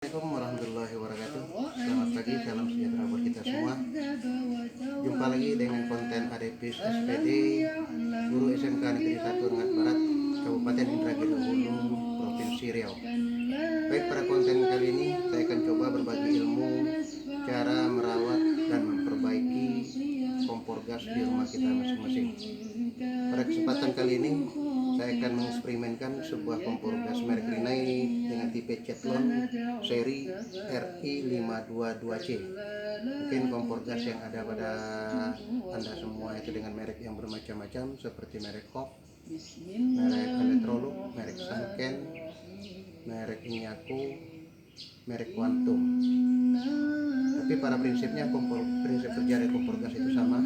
Assalamualaikum warahmatullahi wabarakatuh. Selamat pagi, salam sejahtera buat kita semua. Jumpa lagi dengan konten Adepis SPD, Guru SMK Negeri 1 Rengat Barat, Kabupaten Indragiri Hulu, Provinsi Riau. Baik, pada konten kali ini saya akan coba berbagi ilmu cara merawat dan memperbaiki kompor gas di rumah kita masing-masing. Pada kesempatan kali ini saya akan mengeksperimenkan sebuah kompor gas merek Rinnai dengan tipe Cetlon seri RI522C. Mungkin kompor gas yang ada pada Anda semua itu dengan merek yang bermacam-macam seperti merek Kok, merek Electrolux, merek Sanken, merek Inyaku, merek Quantum. Tapi pada prinsipnya prinsip kerja dari kompor gas itu sama,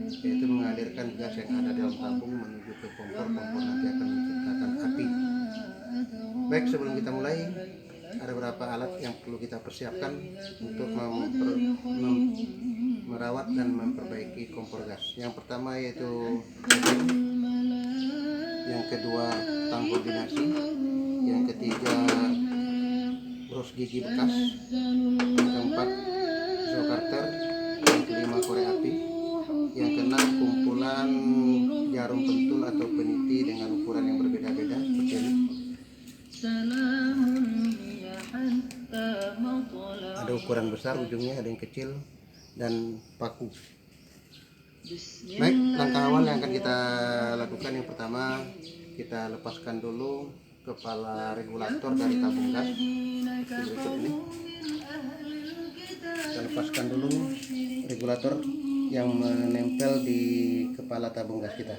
yaitu mengalirkan gas yang ada dalam tabung menuju ke kompor nanti akan menciptakan api. Baik, sebelum kita mulai, ada beberapa alat yang perlu kita persiapkan untuk merawat dan memperbaiki kompor gas. Yang pertama yaitu obeng, yang kedua tang kombinasi, yang ketiga bros gigi bekas, yang keempat pisau karter, yang kelima korek api, yang keenam kumpulan jarum pentul atau peniti dengan ukuran yang berbeda-beda seperti ini. Ada ukuran besar ujungnya, ada yang kecil, dan paku. Baik, langkah awal yang akan kita lakukan, yang pertama kita lepaskan dulu kepala regulator dari tabung gas berikut ini. Kita lepaskan dulu regulator yang menempel di kepala tabung gas kita.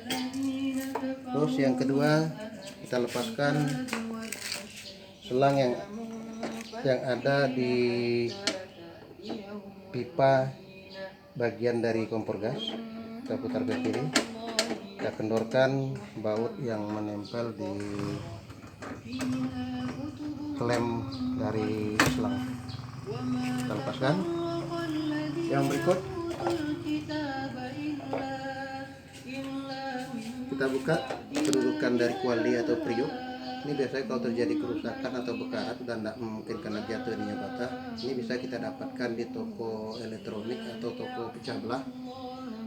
Terus yang kedua, kita lepaskan selang yang ada di pipa bagian dari kompor gas. Kita putar ke kiri, kita kendorkan baut yang menempel di klem dari selang. Kita lepaskan. Yang berikut, kita buka kedudukan dari kuali atau priuk. Ini biasanya kalau terjadi kerusakan atau bekarat dan tidak mungkin karena jatuhnya patah, ini bisa kita dapatkan di toko elektronik atau toko pecah belah.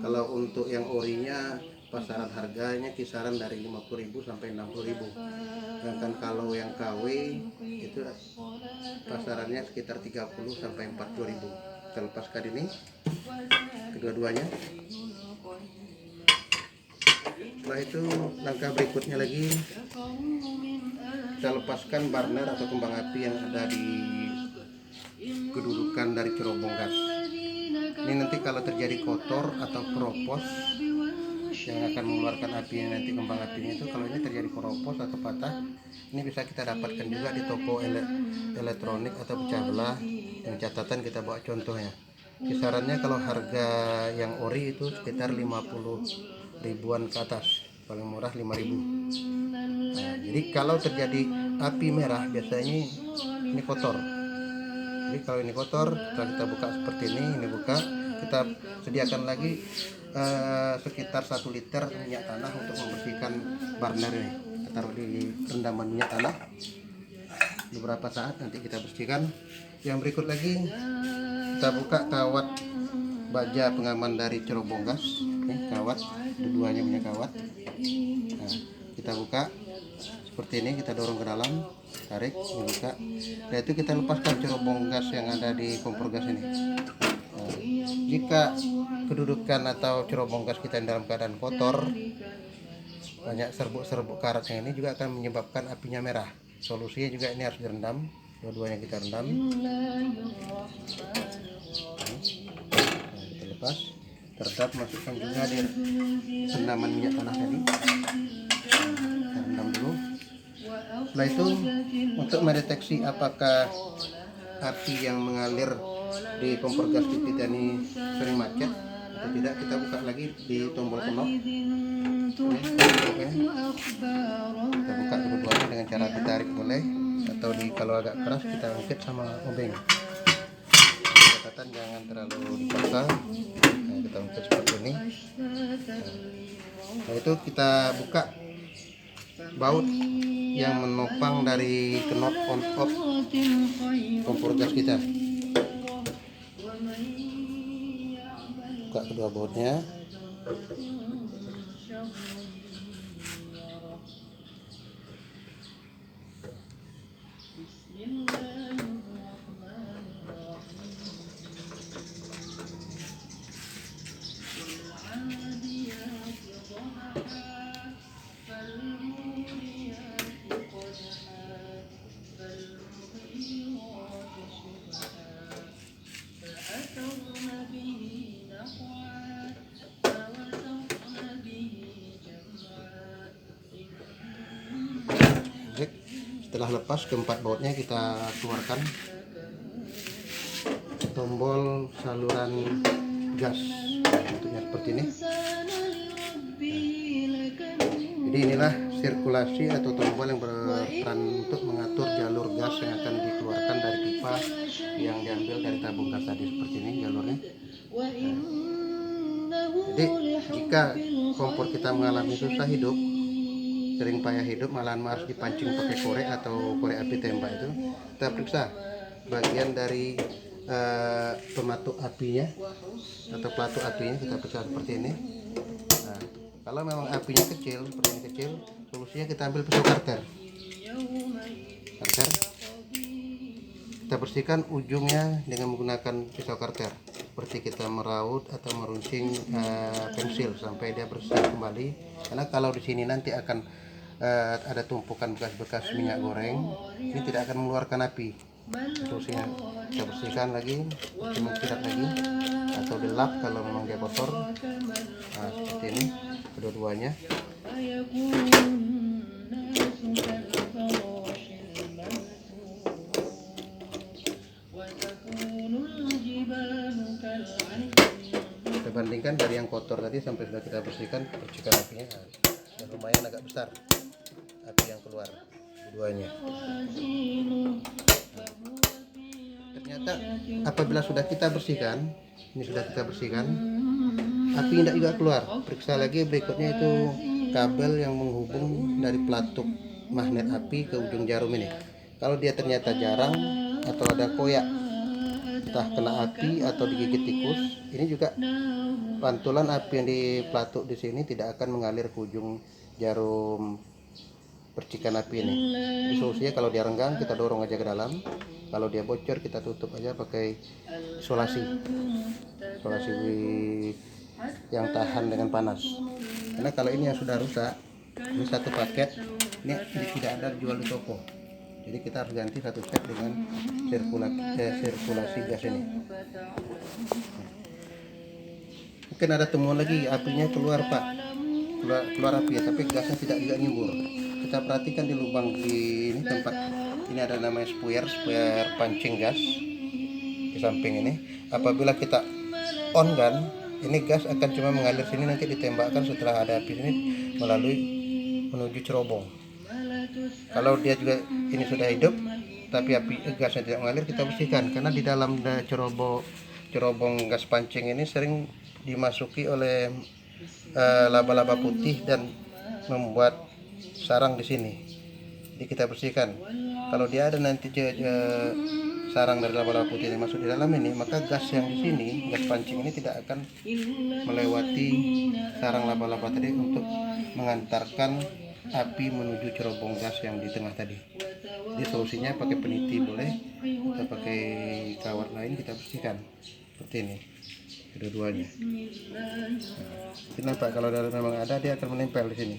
Kalau untuk yang orinya, pasaran harganya kisaran dari 50.000 sampai 60.000. Sedangkan kalau yang KW itu pasarannya sekitar 30 sampai 40.000. Kita lepaskan ini kedua-duanya. Setelah itu langkah berikutnya lagi, kita lepaskan burner atau kembang api yang ada di kedudukan dari cerobong gas. Ini nanti kalau terjadi kotor atau keropos yang akan mengeluarkan api, nanti kembang apinya itu kalau ini terjadi keropos atau patah, ini bisa kita dapatkan juga di toko elektronik atau pecah belah. Yang catatan kita bawa contohnya, kisarannya kalau harga yang ori itu sekitar 50 ribuan ke atas, paling murah 5.000. Nah, jadi kalau terjadi api merah biasanya ini kotor. Jadi kalau ini kotor, setelah kita buka seperti ini buka, kita sediakan lagi sekitar 1 liter minyak tanah untuk membersihkan burner ini. Kita taruh di rendaman minyak tanah beberapa saat, nanti kita bersihkan. Yang berikut lagi, kita buka kawat baja pengaman dari cerobong gas. Ini kawat, keduanya punya kawat. Nah, kita buka seperti ini, kita dorong ke dalam, tarik, buka. Setelah itu kita lepaskan cerobong gas yang ada di kompor gas ini. Nah, jika kedudukan atau cerobong gas kita dalam keadaan kotor, banyak serbuk-serbuk karatnya, ini juga akan menyebabkan apinya merah. Solusinya juga ini harus direndam, dua-duanya kita rendam. Nah, kita lepas, terendam, masukkan juga di rendaman minyak tanah tadi. Kita rendam dulu. Setelah itu, untuk mendeteksi apakah api yang mengalir di kompor gas kita ini sering macet atau tidak, kita buka lagi di tombol knob. Kita buka dua-duanya dengan cara ditarik boleh, atau kalau agak keras kita angkat sama obeng. Catatan jangan terlalu dipaksa. Nah, kita angkat seperti ini. Nah, itu kita buka baut yang menopang dari knop on off kompor gas kita. Buka kedua bautnya. Setelah lepas keempat bautnya, kita keluarkan tombol saluran gas, bentuknya seperti ini. Jadi inilah sirkulasi atau tombol yang berperan untuk mengatur jalur gas yang akan dikeluarkan dari pipa yang diambil dari tabung gas tadi, seperti ini jalurnya. Jadi jika kompor kita mengalami susah hidup, sering payah hidup, malahan harus dipancing pakai korek atau korek api tembak, itu kita periksa bagian dari pematuk apinya atau pelatuk apinya, kita periksa seperti ini. Nah, kalau memang apinya kecil, seperti ini kecil, solusinya kita ambil pisau karter. Kita bersihkan ujungnya dengan menggunakan pisau karter, seperti kita meraut atau meruncing pensil sampai dia bersih kembali. Karena kalau di sini nanti akan ada tumpukan bekas-bekas minyak goreng, ini tidak akan mengeluarkan api. Solusinya kita bersihkan lagi, mensirat lagi, atau dilap kalau memang dia kotor. Nah, seperti ini kedua-duanya. Kita bandingkan dari yang kotor tadi sampai sudah kita bersihkan, percikan apinya dan lumayan agak besar api yang keluar keduanya. Ternyata apabila sudah kita bersihkan, ini sudah kita bersihkan, api tidak juga keluar. Periksa lagi berikutnya, itu kabel yang menghubung dari pelatuk magnet api ke ujung jarum ini. Kalau dia ternyata jarang atau ada koyak, entah kena api atau digigit tikus, ini juga pantulan api yang di pelatuk di sini tidak akan mengalir ke ujung jarum percikan api ini. Jadi solusinya kalau dia renggang, kita dorong aja ke dalam. Kalau dia bocor, kita tutup aja pakai isolasi yang tahan dengan panas. Karena kalau ini yang sudah rusak, ini satu paket, ini tidak ada dijual di toko. Jadi kita harus ganti satu set dengan sirkulasi gas ini. Mungkin ada temuan lagi, apinya keluar Pak, keluar api ya, tapi gasnya tidak juga nyembur. Kita perhatikan di lubang di ini tempat ini ada namanya spuyer pancing gas di samping ini. Apabila kita on kan, ini gas akan cuma mengalir sini, nanti ditembakkan setelah ada api ini menuju cerobong. Kalau dia juga ini sudah hidup tapi gasnya tidak mengalir, kita bersihkan, karena di dalam cerobong gas pancing ini sering dimasuki oleh laba-laba putih dan membuat sarang di sini. Jadi kita bersihkan. Kalau dia ada nanti sarang dari laba-laba putih yang masuk di dalam ini, maka gas yang di sini, gas pancing ini tidak akan melewati sarang laba-laba tadi untuk mengantarkan api menuju cerobong gas yang di tengah tadi. Jadi solusinya pakai peniti boleh, atau pakai kawat lain, kita bersihkan seperti ini kedua-duanya. Kenapa? Kalau memang ada, dia akan menempel di sini.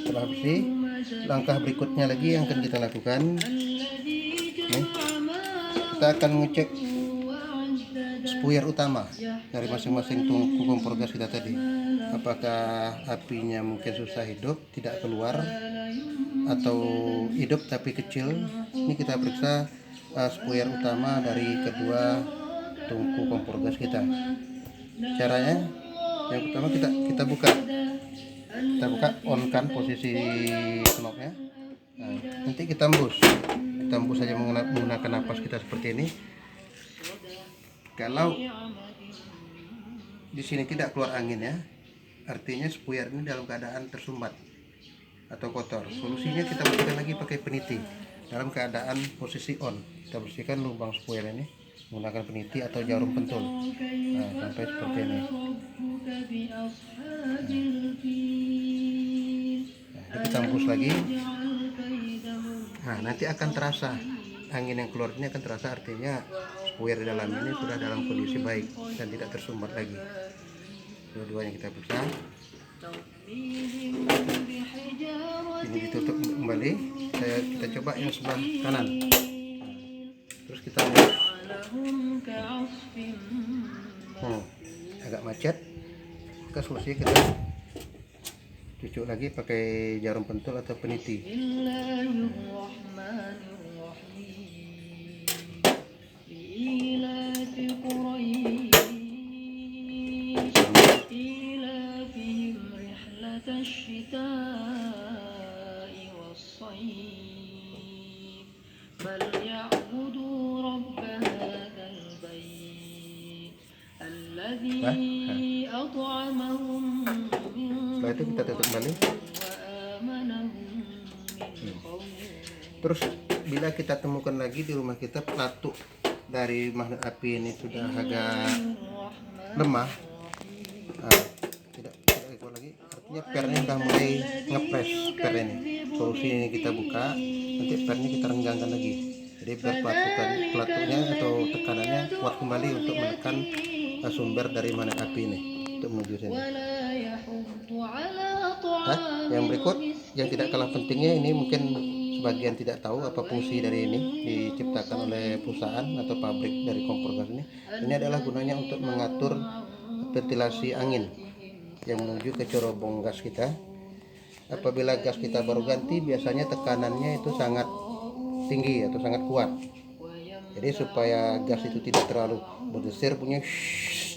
Setelah bersih, langkah berikutnya lagi yang akan kita lakukan, nih, kita akan mengecek spuyer utama dari masing-masing tungku kompor gas kita tadi. Apakah apinya mungkin susah hidup, tidak keluar, atau hidup tapi kecil. Ini kita periksa spuyer utama dari kedua tungku kompor gas kita. Caranya, yang pertama kita buka on kan posisi knopnya. Nah, nanti kita embus saja menggunakan napas kita seperti ini. Kalau di sini tidak keluar angin ya, artinya spuyer ini dalam keadaan tersumbat atau kotor. Solusinya kita bersihkan lagi pakai peniti dalam keadaan posisi on. Kita bersihkan lubang spuyer ini menggunakan peniti atau jarum pentul. Nah, sampai seperti ini. Nah, kita hembus lagi. Nah, nanti akan terasa angin yang keluar ini akan terasa, artinya spuyer di dalam ini sudah dalam kondisi baik dan tidak tersumbat lagi. Dua-duanya kita pisah. Ini ditutup kembali. Kita coba yang sebelah kanan. Terus kita agak macet. Maka solusinya kita cucuk lagi pakai jarum pentul atau peniti. Setelah itu kita tutup kembali. Terus bila kita temukan lagi di rumah kita pelatuk dari magnet api ini sudah agak lemah, tidak ikut lagi, artinya pernya sudah mulai ngepres per ini. Solusi ini kita buka, nanti pernya kita renggangkan lagi. Jadi biar pelatuknya atau tekanannya kuat kembali untuk menekan sumber dari magnet api ini untuk menuju sini. Nah, yang berikut yang tidak kalah pentingnya, ini mungkin sebagian tidak tahu apa fungsi dari ini, diciptakan oleh perusahaan atau pabrik dari kompor gas ini. Ini adalah gunanya untuk mengatur ventilasi angin yang menuju ke cerobong gas kita. Apabila gas kita baru ganti, biasanya tekanannya itu sangat tinggi atau sangat kuat. Jadi supaya gas itu tidak terlalu berdesir bunyi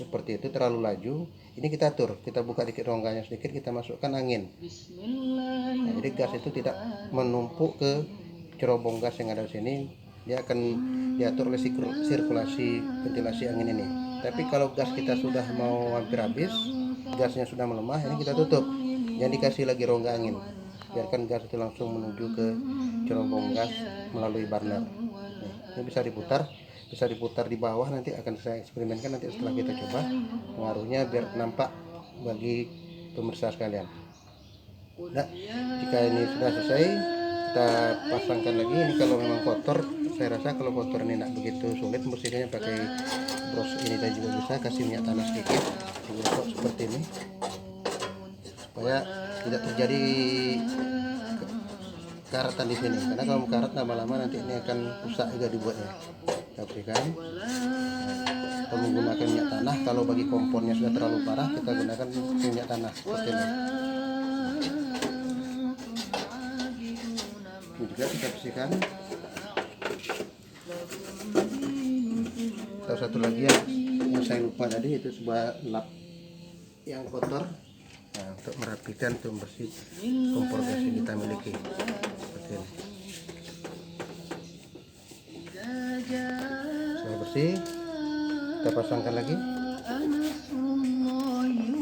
seperti itu, terlalu laju, ini kita atur, kita buka dikit rongganya sedikit, kita masukkan angin. Nah, jadi gas itu tidak menumpuk ke cerobong gas yang ada di sini, dia akan diatur oleh sirkulasi ventilasi angin ini. Tapi kalau gas kita sudah mau hampir habis, gasnya sudah melemah, ini kita tutup, jangan dikasih lagi rongga angin, biarkan gas itu langsung menuju ke cerobong gas melalui burner. Ini bisa diputar di bawah, nanti akan saya eksperimenkan nanti setelah kita coba pengaruhnya biar nampak bagi pemirsa sekalian. Nah, jika ini sudah selesai, kita pasangkan lagi. Ini kalau memang kotor, saya rasa kalau kotor ini tidak begitu sulit membersihkannya, pakai bros ini tadi juga bisa, kasih minyak tanah sedikit, digosok seperti ini supaya tidak terjadi karatan di sini, karena kalau karat lama-lama nanti ini akan rusak juga dibuatnya. Kita berikan, kita menggunakan minyak tanah. Kalau bagi kompornya sudah terlalu parah, kita gunakan minyak tanah seperti ini. Ini juga kita bersihkan. Satu lagi yang saya lupa tadi, itu sebuah lap yang kotor. Nah, untuk merapikan, untuk bersih kompor gas yang kita miliki seperti ini. Sudah bersih, kita pasangkan lagi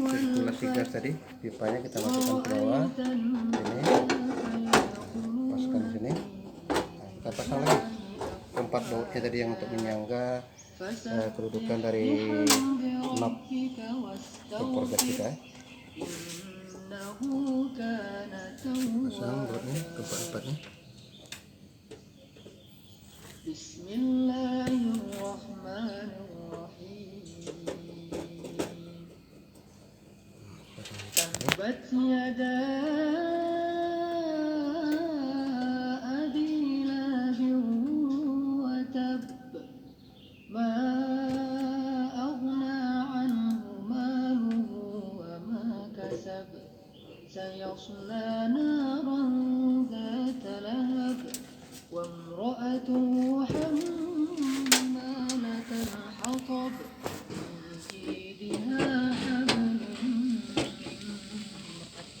sirkulasi gas tadi, pipanya kita masukkan ke bawah ini, pasangkan di sini. Nah, kita pasang lagi keempat bautnya tadi yang untuk menyangga kedudukan dari knob kompor gas kita. Pasang bautnya keempat-empatnya. Tabbat yada abi labin wa tab, ma aghna anhu maluhu wa ma kasab, sayasla naran dhata lahab, wa imra'atuhu hammalatal hatab, fi jidiha hablum min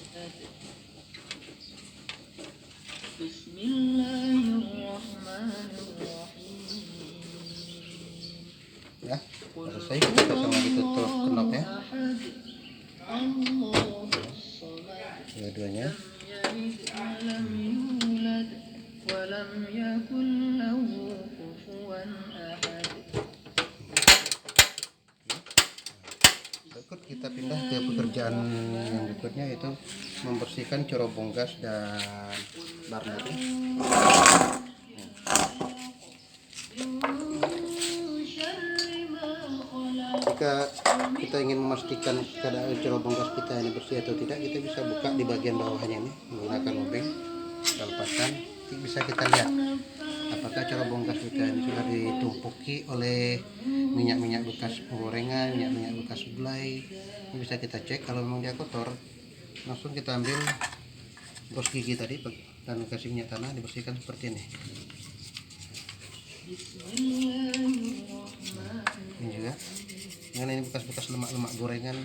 masad. Bismillahirrahmanirrahim. Ya, selesai. Kita pasang lagi tutup knopnya. ini. Berikut kita pindah ke pekerjaan yang berikutnya, yaitu membersihkan cerobong gas dan burner. Jika kita ingin memastikan keadaan cerobong gas kita ini bersih atau tidak, kita bisa buka di bagian bawahnya ini menggunakan obeng. Kita lepaskan, bisa kita lihat apakah cerobong gas kita ini sudah ditumpuki oleh minyak-minyak bekas penggorengan, minyak-minyak bekas gulai. Ini bisa kita cek. Kalau memang dia kotor, langsung kita ambil gos gigi tadi dan kasih minyak tanah, dibersihkan seperti ini. Ini juga, karena ini bekas-bekas lemak-lemak gorengan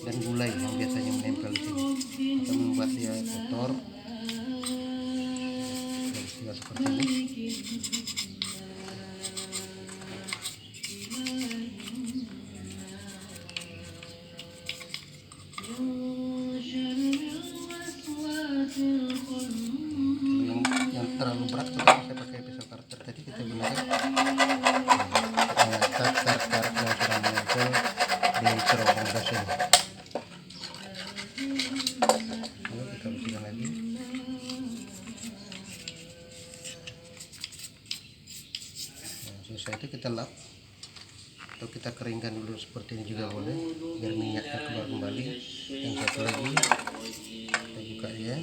dan gulai yang biasanya menempel di sini, akan membuat dia kotor. Bersihkan seperti ini. Yang terlalu berat kita bisa pakai pisau karter tadi, kita gunakan karet-karet yang sudah menempel di cerobong gas ini. Lalu kita bersihkan lagi. Nah, selesai itu kita lap atau kita keringkan dulu seperti ini juga boleh, biar minyaknya keluar kembali. Yang satu lagi kita buka ya.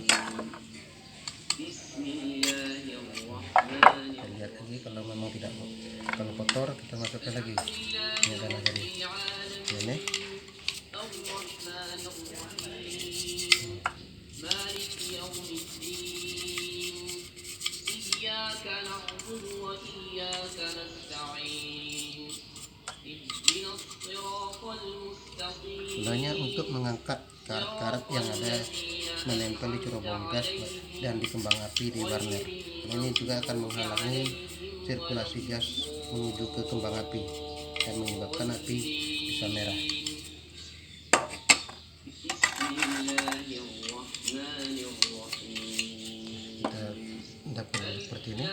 Kita lihat lagi, kalau memang tidak, kalau kotor kita masukkan lagi minyak tanah tadi. Ini sebenarnya untuk mengangkat karet-karet yang ada menempel di cerobong gas dan di kembang api di burner. Ini juga akan menghalangi sirkulasi gas menuju ke kembang api dan menyebabkan api bisa merah. Kita dapur seperti ini.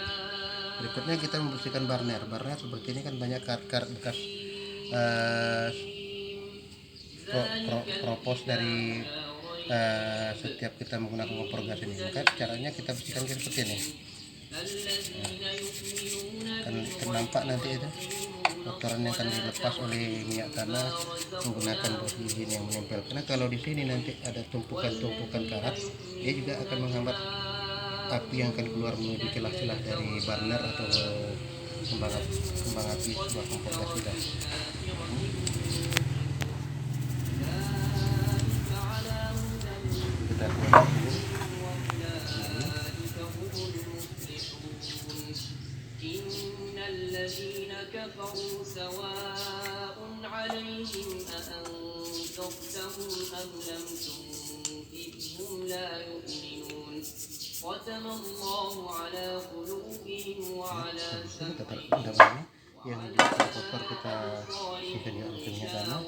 Berikutnya kita membersihkan burner. Burner seperti ini kan banyak karet-karet bekas keropos dari setiap kita menggunakan kompor gas ini. Maka caranya kita bersihkan seperti ini. Kan nampak nanti itu kotoran yang akan dilepas oleh minyak tanah menggunakan gos gigi yang menempel. Karena kalau di sini nanti ada tumpukan-tumpukan karat, dia juga akan menghambat api yang akan keluar menuju celah-celah dari burner atau kembang api sebuah kompor gas kita. Kita keluar dulu. Yang kotor kita bisa diambil minyak tanah.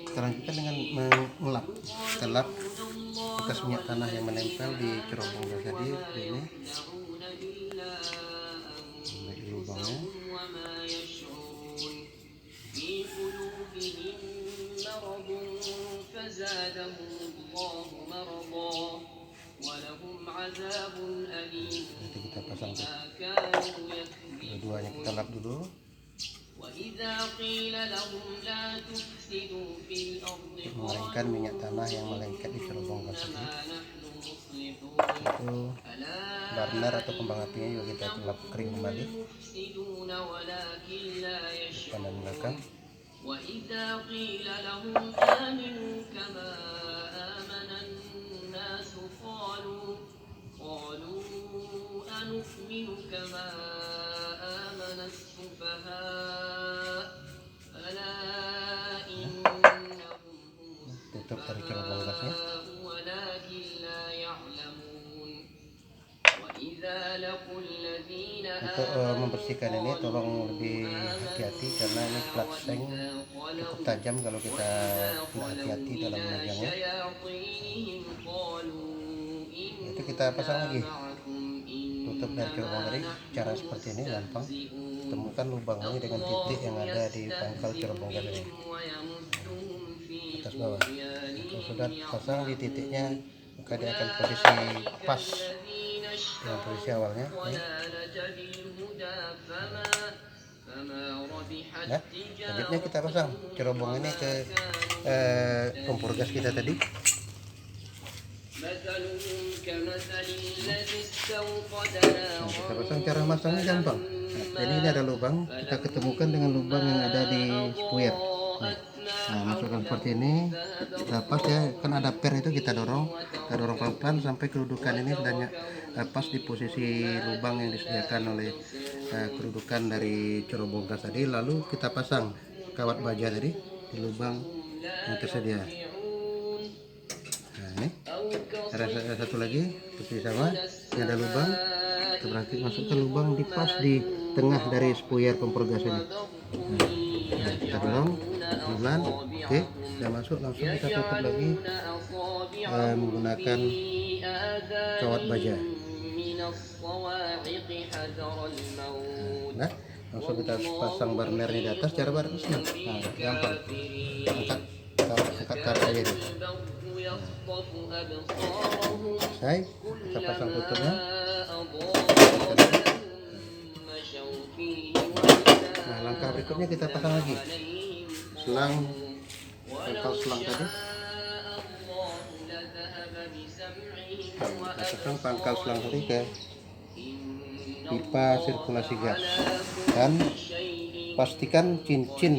Sekarang kita dengan mengelap, kita lap bekas minyak tanah yang menempel di cerobong gas tadi. Ini di lubangnya. Nanti kita pasang dua-duanya, kita lap dulu. Mengeringkan minyak tanah yang melengket di cerobong gas tadi. Itu burner atau kembang apinya juga kita lap kering kembali, depan dan belakang. Tutup dari cerobong gasnya. Untuk membersihkan ini tolong lebih hati-hati karena ini plat seng cukup tajam kalau kita tidak hati-hati dalam memegangnya. Itu kita pasang lagi tutup dari cerobong tadi. Cara seperti ini gampang. Temukan lubang ini dengan titik yang ada di pangkal cerobong gas ini, atas bawah. Kalau sudah pasang di titiknya, maka dia akan posisi pas dengan posisi awalnya. Nah, selanjutnya kita pasang cerobong ini ke kompor gas kita tadi. Nah, kita pasang. Cara masangnya gampang. Nah, ini ada lubang, kita ketemukan dengan lubang yang ada di spuyer. Nah, masukkan seperti ini. Pas ya, kan ada per itu kita dorong pelan-pelan sampai kedudukan ini sudah pas di posisi lubang yang disediakan oleh kedudukan dari cerobong gas tadi. Lalu kita pasang kawat baja tadi di lubang yang tersedia. Nah, ini ada satu lagi seperti sama, ini ada lubang. Kita berarti masukkan lubang di pas di tengah dari spuyer kompor gas ini. Nah, kita dorong pelan. Oke, sudah masuk. Langsung kita tutup lagi menggunakan kawat baja. Nah, langsung kita pasang barnernya di atas. Cara barnernya, nah, gampang. Angkat karet aja nih. Selesai, kita pasang tutupnya. Nah, langkah berikutnya kita pasang lagi selang, pangkal selang tadi. Kita pasang pangkal selang tadi ke pipa sirkulasi gas, dan pastikan cincin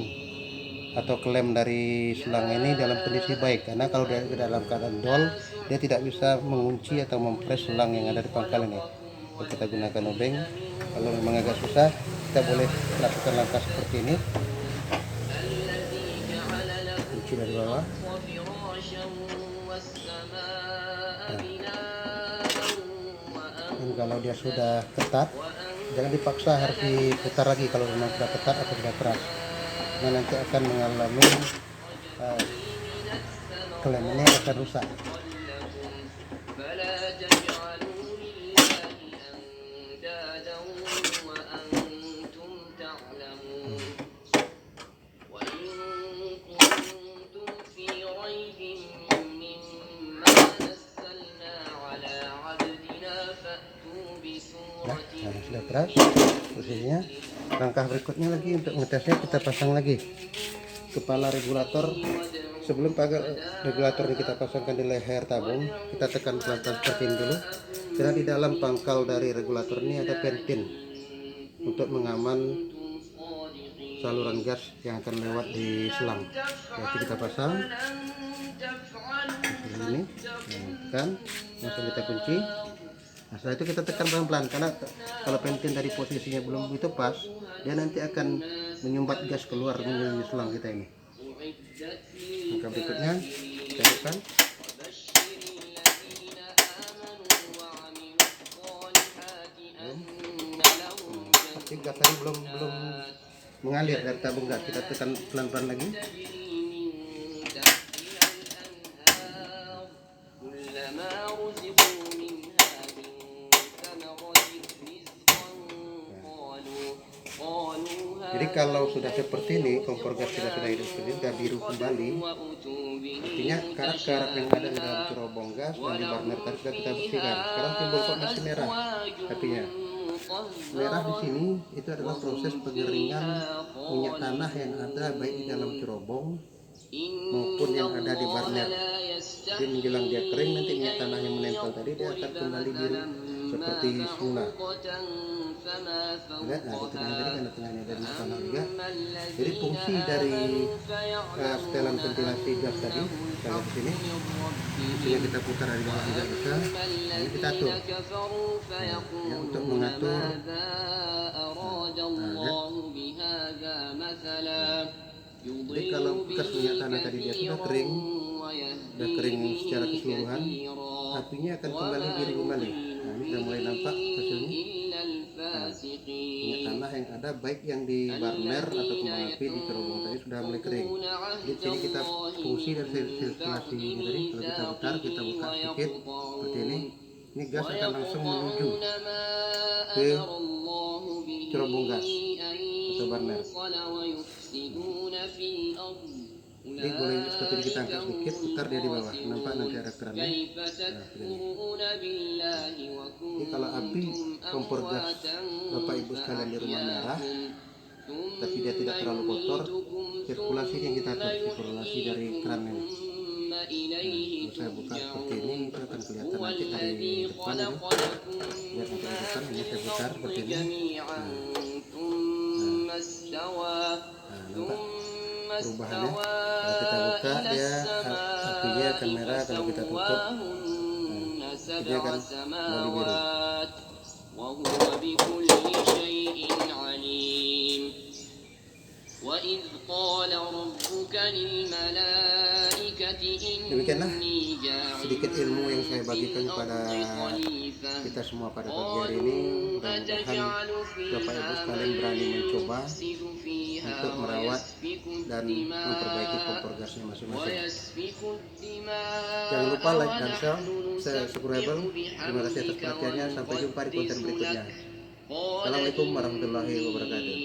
atau klem dari selang ini dalam kondisi baik, karena kalau dia dalam keadaan dol, dia tidak bisa mengunci atau mempres selang yang ada di pangkal ini. Kalau kita gunakan obeng, kalau memang agak susah, kita boleh lakukan langkah seperti ini. Kunci dari bawah. Nah, dan kalau dia sudah ketat, jangan dipaksa harus diputar lagi kalau memang sudah ketat atau sudah keras. Nah, nanti akan mengalami klem ini akan rusak. Nah, sudah keras posisinya. Langkah berikutnya lagi untuk ngetesnya, kita pasang lagi kepala regulator. Sebelum regulator ini kita pasangkan di leher tabung, kita tekan pelan-pelan seperti ini dulu, karena di dalam pangkal dari regulator ini ada pentin untuk mengaman saluran gas yang akan lewat di selang. Jadi kita pasang di sini, kan, langsung kita kunci. Nah, setelah itu kita tekan pelan-pelan, karena kalau pentin dari posisinya belum itu pas, dia nanti akan menyumbat gas keluar melalui selang kita ini. Maka berikutnya kita tekan. Tapi gas tadi belum mengalir dari tabung gas, kita tekan pelan-pelan lagi. Jadi kalau sudah seperti ini, kompor gas kita sudah hidup seperti ini, sudah biru kembali, artinya karat-karat yang ada di dalam cerobong gas dan di burner tadi sudah kita bersihkan. Sekarang timbul kok masih merah, artinya merah di sini itu adalah proses pengeringan minyak tanah yang ada baik di dalam cerobong maupun yang ada di burner. Jadi menjelang dia kering, nanti minyak tanah yang menempel tadi dia akan kembali biru seperti semula. Lihat, nah di tengahnya tadi kan tengahnya ada minyak tanah juga. Jadi fungsi dari setelan ventilasi gas tadi, kita lihat di sini, fungsinya kita putar dari bawah juga bisa. Nah, ini kita atur, ya, untuk mengatur. Jadi kalau bekas minyak tanah tadi dia sudah kering secara keseluruhan, apinya akan kembali biru kembali. Nah, ini sudah mulai nampak hasilnya. Nah, minyak tanah yang ada baik yang di barner atau kembang api di cerobong tadi sudah mulai kering. Jadi sini kita fungsi dari sirkulasi ini tadi, kalau kita putar, kita buka sedikit seperti ini gas akan langsung menuju ke cerobong gas atau barner. Jadi boleh seperti ini, kita angkat sedikit, putar dia di bawah, nampak nanti ada kerannya. Nah, ini kalau api kompor gas Bapak Ibu sekalian di rumah merah, tapi dia tidak terlalu kotor, sirkulasi yang kita atur, sirkulasi dari keran ini. Nah, kalau saya buka seperti ini, itu akan kelihatan nanti dari depan ini. Lihat nanti dari depan, ini saya putar seperti ini. Nampak perubahannya. Kalau kita buka dia apinya akan merah, kalau kita tutup apinya akan kembali biru. Demikianlah sedikit ilmu yang saya bagikan kepada kita semua pada pagi hari ini. Mudah-mudahan Bapak Ibu sekalian berani mencoba untuk merawat dan memperbaiki kompor gasnya masing-masing. Jangan lupa like dan share, subscribe. Terima kasih atas perhatiannya. Sampai jumpa di konten berikutnya. Assalamualaikum warahmatullahi wabarakatuh.